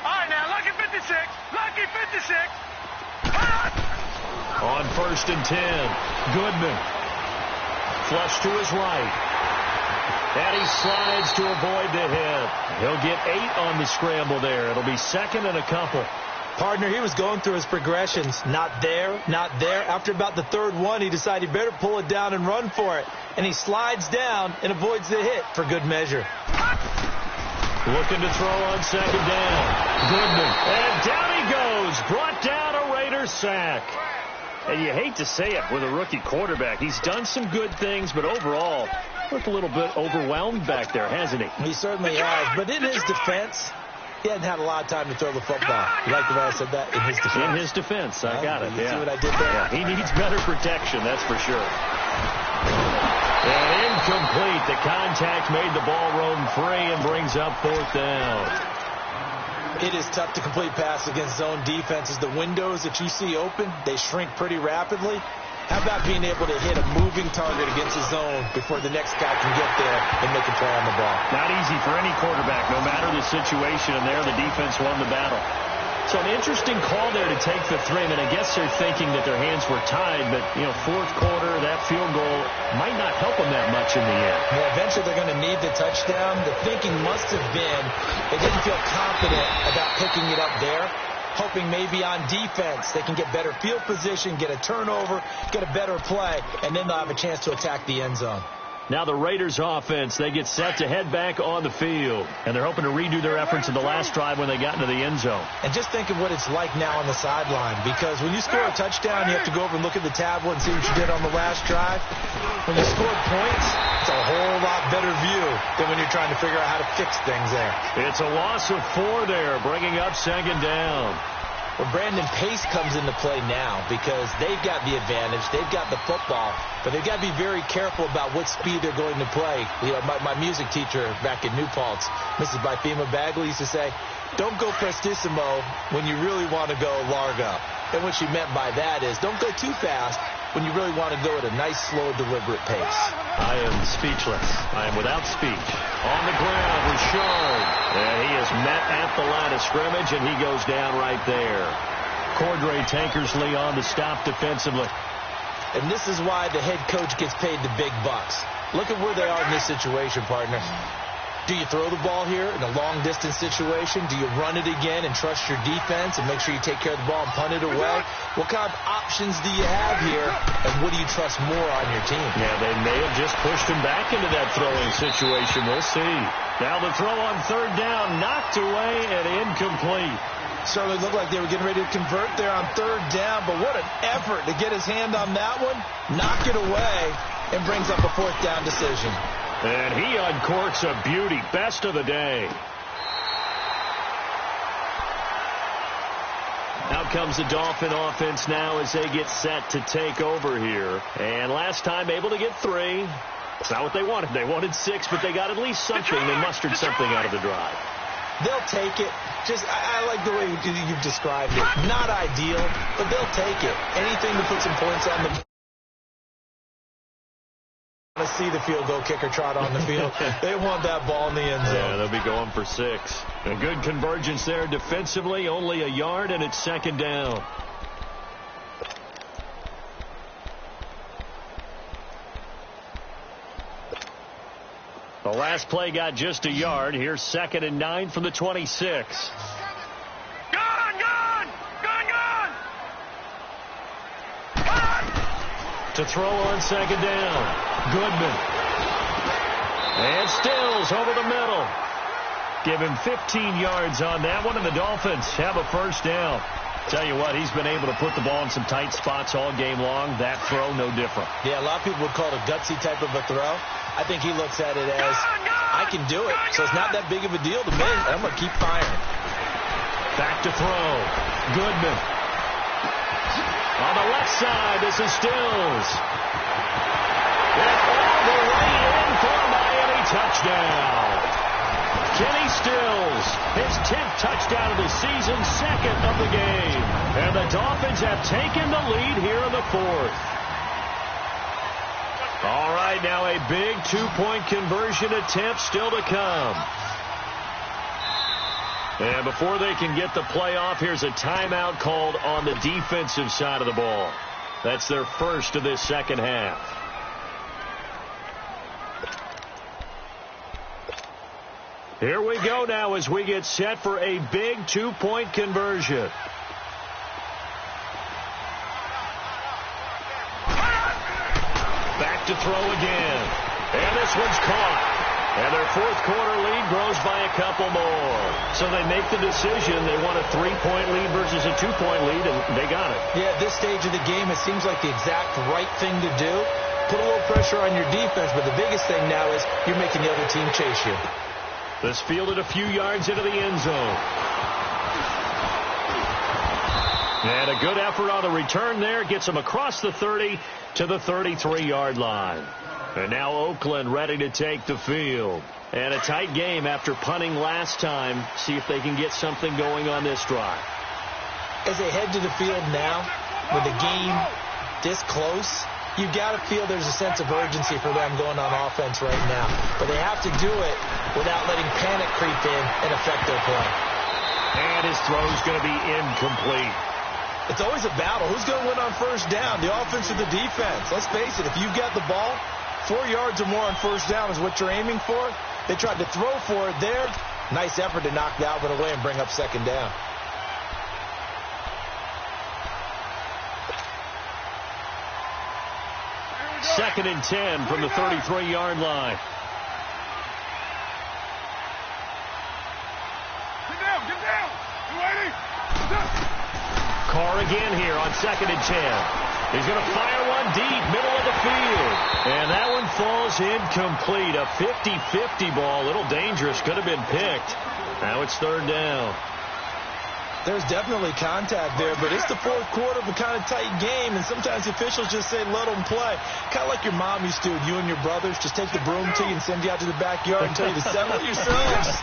All right, now, lucky 56. Lucky 56. On 1st and 10, Goodman. Flush to his right. And he slides to avoid the hit. He'll get 8 on the scramble there. It'll be 2nd and a couple. Partner, he was going through his progressions. Not there, not there. After about the 3rd one, he decided he better pull it down and run for it. And he slides down and avoids the hit for good measure. Looking to throw on 2nd down. Goodman. And down he goes. Brought down a Raider sack. And you hate to say it with a rookie quarterback. He's done some good things, but overall, looked a little bit overwhelmed back there, hasn't he? He certainly has. But in his defense, he hadn't had a lot of time to throw the football. You like the way I said that? In his defense. In his defense. I got it. You see what I did there? Yeah, he needs better protection, that's for sure. And incomplete. The contact made the ball roam free and brings up 4th down. It is tough to complete pass against zone defenses. The windows that you see open, they shrink pretty rapidly. How about being able to hit a moving target against the zone before the next guy can get there and make a play on the ball? Not easy for any quarterback, no matter the situation, and there the defense won the battle. So an interesting call there to take the 3. I mean, I guess they're thinking that their hands were tied, but, 4th quarter, that field goal might not help them that much in the end. Well, eventually they're going to need the touchdown. The thinking must have been they didn't feel confident about picking it up there, hoping maybe on defense they can get better field position, get a turnover, get a better play, and then they'll have a chance to attack the end zone. Now the Raiders offense, they get set to head back on the field. And they're hoping to redo their efforts in the last drive when they got into the end zone. And just think of what it's like now on the sideline. Because when you score a touchdown, you have to go over and look at the tablet and see what you did on the last drive. When you score points, it's a whole lot better view than when you're trying to figure out how to fix things there. It's a loss of 4 there, bringing up 2nd down. Well, Brandon, pace comes into play now because they've got the advantage. They've got the football, but they've got to be very careful about what speed they're going to play. My music teacher back in New Paltz, Mrs. Bythema Bagley, used to say, don't go prestissimo when you really want to go largo. And what she meant by that is don't go too fast when you really want to go at a nice, slow, deliberate pace. I am speechless. I am without speech. On the ground, Richard. And he is met at the line of scrimmage, and he goes down right there. Cordray Tankersley on the stop defensively. And this is why the head coach gets paid the big bucks. Look at where they are in this situation, partner. Do you throw the ball here in a long-distance situation? Do you run it again and trust your defense and make sure you take care of the ball and punt it away? What kind of options do you have here, and what do you trust more on your team? Yeah, they may have just pushed him back into that throwing situation. We'll see. Now the throw on 3rd down, knocked away and incomplete. Certainly looked like they were getting ready to convert there on third down, but what an effort to get his hand on that one, knock it away, and brings up a fourth down decision. And he uncorks a beauty. Best of the day. Out comes the Dolphin offense now as they get set to take over here. And last time able to get 3. It's not what they wanted. They wanted 6, but they got at least something. They mustered something out of the drive. They'll take it. I like the way you've described it. Not ideal, but they'll take it. Anything to put some points on the to see the field goal kicker trot on the field. They want that ball in the end zone. Yeah, they'll be going for 6. A good convergence there defensively, only a yard, and it's second down. The last play got just a yard. Here's 2nd and 9 from the 26. To throw on second down. Goodman. And Stills over the middle. Give him 15 yards on that one, and the Dolphins have a first down. Tell you what, he's been able to put the ball in some tight spots all game long. That throw, no different. Yeah, a lot of people would call it a gutsy type of a throw. I think he looks at it as, I can do it, so it's not that big of a deal to me. I'm going to keep firing. Back to throw. Goodman. On the left side, this is Stills. And all the way in for a Miami touchdown. Kenny Stills, his 10th touchdown of the season, 2nd of the game. And the Dolphins have taken the lead here in the 4th. All right, now a big 2-point conversion attempt still to come. And before they can get the play off, here's a timeout called on the defensive side of the ball. That's their first of this second half. Here we go now as we get set for a big 2-point conversion. Back to throw again. And this one's caught. And their 4th quarter lead grows by a couple more. So they make the decision. They want a 3-point lead versus a 2-point lead, and they got it. Yeah, at this stage of the game, it seems like the exact right thing to do. Put a little pressure on your defense, but the biggest thing now is you're making the other team chase you. This fielded a few yards into the end zone. And a good effort on the return there. Gets them across the 30 to the 33-yard line. And now Oakland ready to take the field. And a tight game after punting last time. See if they can get something going on this drive. As they head to the field now, with the game this close, you've got to feel there's a sense of urgency for them going on offense right now. But they have to do it without letting panic creep in and affect their play. And his throw's going to be incomplete. It's always a battle. Who's going to win on first down, the offense or the defense? Let's face it, if you've got the ball, 4 yards or more on first down is what you're aiming for. They tried to throw for it there. Nice effort to knock that one away and bring up second down. Second and 10 from the 33-yard line. Get down. You ready? Carr again here on 2nd and 10. He's going to fire one deep, middle of the field. And that one falls incomplete. A 50-50 ball, a little dangerous, could have been picked. Now it's 3rd down. There's definitely contact there, but it's the 4th quarter of a kind of tight game, and sometimes the officials just say, let them play. Kind of like your mom used to, you and your brothers, just take the broom to you and send you out to the backyard and tell you to settle it yourselves.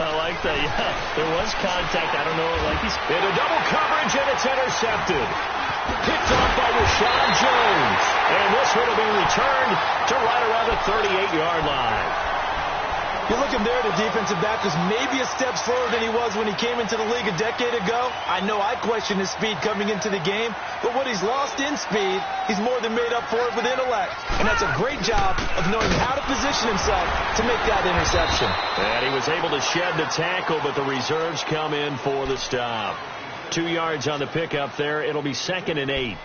I like that, yeah. There was contact. I don't know, like he's in a double coverage, and it's intercepted. Picked off by Rashawn Jones. And this one will be returned to right around the 38-yard line. You're looking there at a defensive back who's maybe a step slower than he was when he came into the league a decade ago. I know I questioned his speed coming into the game, but what he's lost in speed, he's more than made up for it with intellect. And that's a great job of knowing how to position himself to make that interception. And he was able to shed the tackle, but the reserves come in for the stop. 2 yards on the pickup there. It'll be 2nd and 8.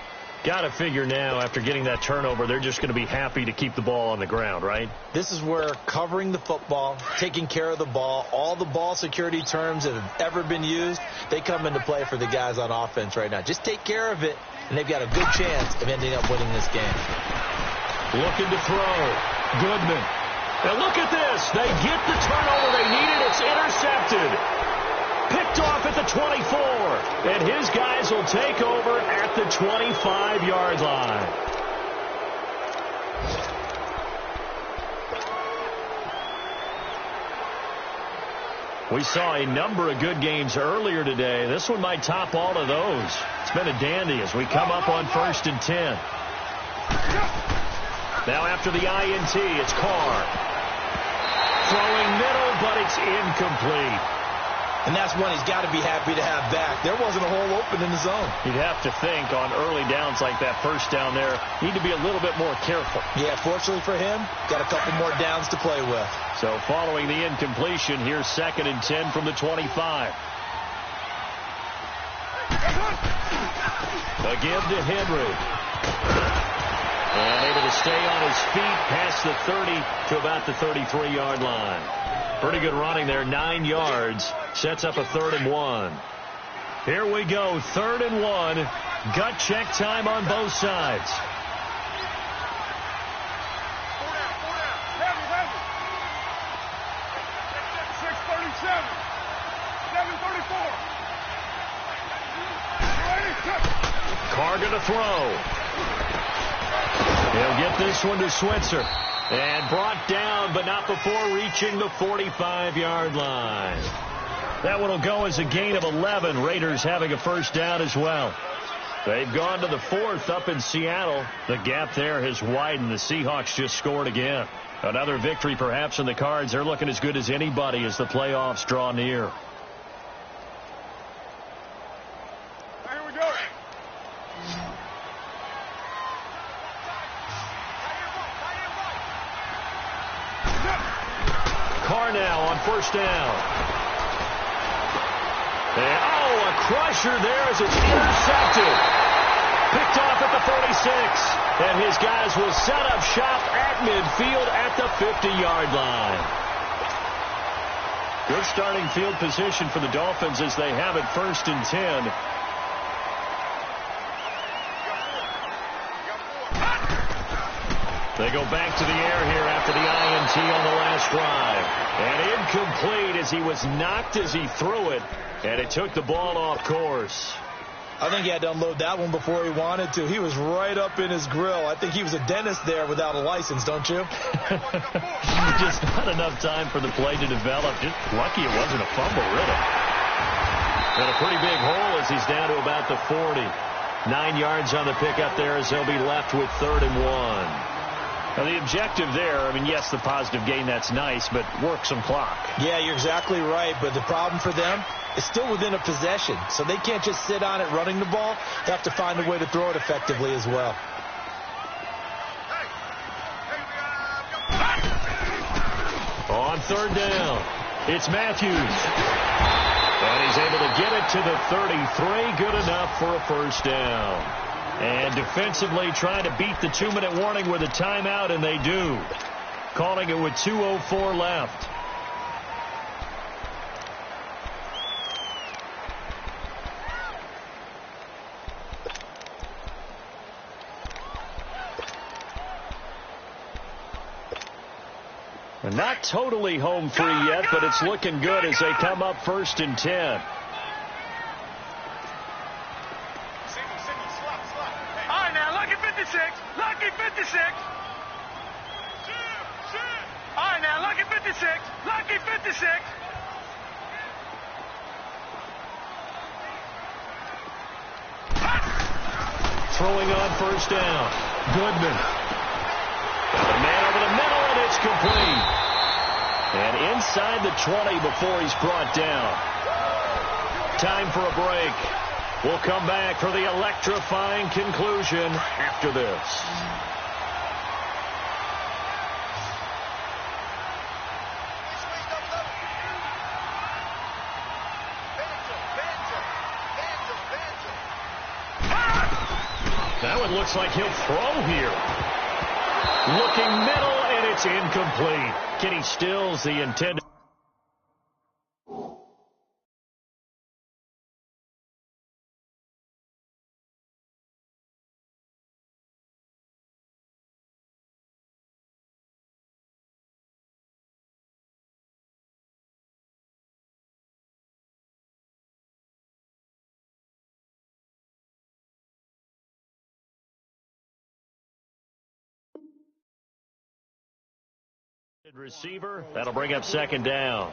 Got to figure now, after getting that turnover, they're just going to be happy to keep the ball on the ground, right? This is where covering the football, taking care of the ball, all the ball security terms that have ever been used, they come into play for the guys on offense right now. Just take care of it, and they've got a good chance of ending up winning this game. Looking to throw. Goodman. And look at this. They get the turnover they needed. It's intercepted. Picked off at the 24. And his guys will take over at the 25-yard line. We saw a number of good games earlier today. This one might top all of those. It's been a dandy as we come up on 1st and 10. Now after the INT, it's Carr. Throwing middle, but it's incomplete. And that's one he's got to be happy to have back. There wasn't a hole open in the zone. You'd have to think on early downs like that, first down there, need to be a little bit more careful. Yeah, fortunately for him, got a couple more downs to play with. So following the incompletion, here's 2nd and 10 from the 25. A give to Henry. And able to stay on his feet past the 30 to about the 33-yard line. Pretty good running there, 9 yards. Sets up a 3rd and 1. Here we go, 3rd and 1. Gut check time on both sides. Carr going to throw. He'll get this one to Switzer. And brought down, but not before reaching the 45-yard line. That one will go as a gain of 11. Raiders having a first down as well. They've gone to the 4th up in Seattle. The gap there has widened. The Seahawks just scored again. Another victory perhaps in the cards. They're looking as good as anybody as the playoffs draw near. Here we go. Carr now on first down. And, a crusher there as it's intercepted. Picked off at the 46. And his guys will set up shop at midfield at the 50-yard line. Good starting field position for the Dolphins as they have it 1st and 10. They go back to the air here after the INT on the last drive. And incomplete as he was knocked as he threw it. And it took the ball off course. I think he had to unload that one before he wanted to. He was right up in his grill. I think he was a dentist there without a license, don't you? Just not enough time for the play to develop. Just lucky it wasn't a fumble, really. And a pretty big hole as he's down to about the 40. 9 yards on the pickup there as he'll be left with 3rd and 1. Now, the objective there, I mean, yes, the positive gain, that's nice, but work some clock. Yeah, you're exactly right, but the problem for them is still within a possession, so they can't just sit on it running the ball. They have to find a way to throw it effectively as well. On 3rd down, it's Matthews. And he's able to get it to the 33, good enough for a first down. And defensively trying to beat the 2-minute warning with a timeout, and they do. Calling it with 2:04 left. And not totally home free yet, but it's looking good as they come up 1st and 10. Lucky 56. All right, now, lucky 56. Lucky 56. Throwing on first down. Goodman. Got the man over the middle, and it's complete. And inside the 20 before he's brought down. Time for a break. We'll come back for the electrifying conclusion after this. That one looks like he'll throw here. Looking middle, and it's incomplete. Kenny Stills, the intended. Receiver, that'll bring up second down.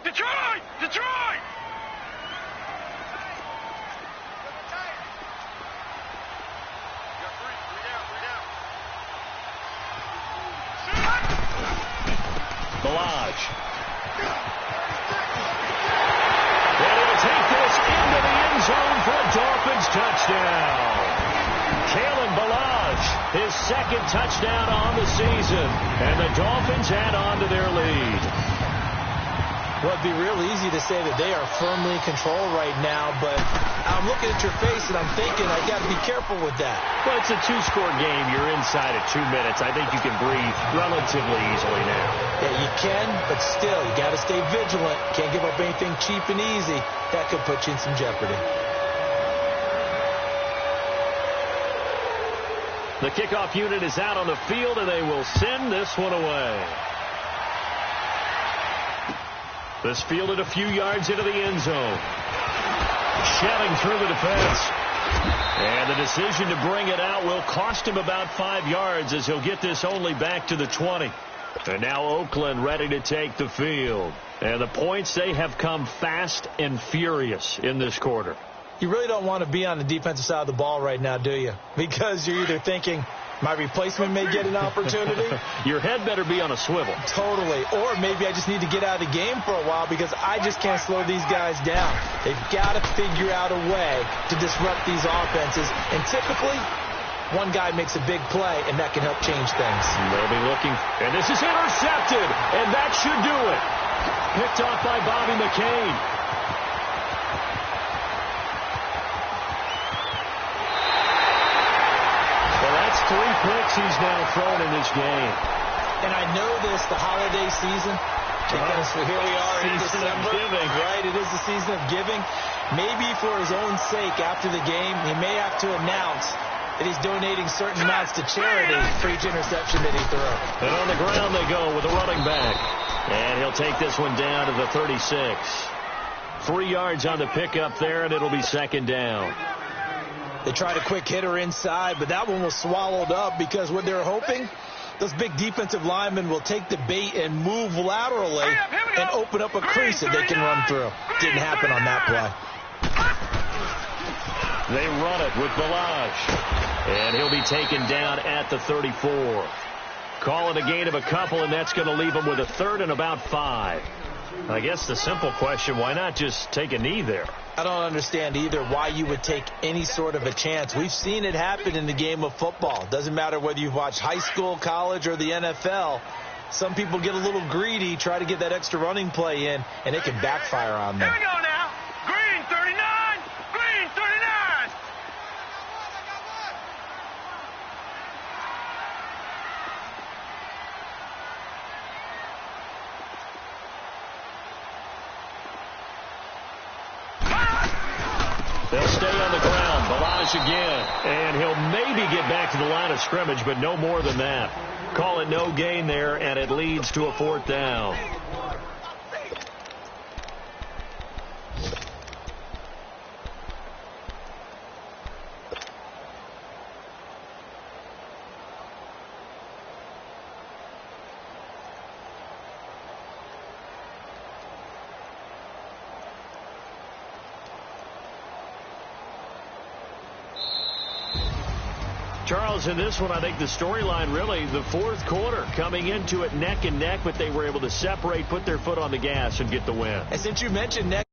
Detroit! Detroit! Balaj. And he'll take this into the end zone for a Dolphins touchdown. Kalen Balaj, his second touchdown on the season. And the Dolphins add on to their lead. Well, it'd be real easy to say that they are firmly in control right now, but I'm looking at your face and I'm thinking I got to be careful with that. Well, it's a two-score game. You're inside at 2 minutes. I think you can breathe relatively easily now. Yeah, you can, but still, you got to stay vigilant. Can't give up anything cheap and easy. That could put you in some jeopardy. The kickoff unit is out on the field, and they will send this one away. This fielded a few yards into the end zone. Shelling through the defense. And the decision to bring it out will cost him about 5 yards as he'll get this only back to the 20. And now Oakland ready to take the field. And the points, they have come fast and furious in this quarter. You really don't want to be on the defensive side of the ball right now, do you? Because you're either thinking, my replacement may get an opportunity. Your head better be on a swivel. Totally. Or maybe I just need to get out of the game for a while because I just can't slow these guys down. They've got to figure out a way to disrupt these offenses. And typically, one guy makes a big play, and that can help change things. They'll be looking. And this is intercepted. And that should do it. Picked off by Bobby McCain. Three picks he's now thrown in this game. And I know this, the holiday season, because here we are in December. Right, it is the season of giving. Maybe for his own sake after the game, he may have to announce that he's donating certain amounts to charity for each interception that he throws. And on the ground they go with a running back. And he'll take this one down to the 36. 3 yards on the pickup there, and it'll be second down. They tried a quick hitter inside, but that one was swallowed up because what they're hoping, those big defensive linemen will take the bait and move laterally and open up a crease that they can run through. Didn't happen on that play. They run it with Balaj. And he'll be taken down at the 34. Call it a gain of a couple, and that's going to leave him with a third and about 5. I guess the simple question, why not just take a knee there? I don't understand either why you would take any sort of a chance. We've seen it happen in the game of football. Doesn't matter whether you've watched high school, college, or the NFL. Some people get a little greedy, try to get that extra running play in, and it can backfire on them. Here we go now. Green 39. Green 39. They'll stay on the ground. Balaj again. And he'll maybe get back to the line of scrimmage, but no more than that. Call it no gain there, and it leads to a 4th down. Charles, in this one, I think the storyline really, the 4th quarter, coming into it neck and neck, but they were able to separate, put their foot on the gas, and get the win. And since you mentioned neck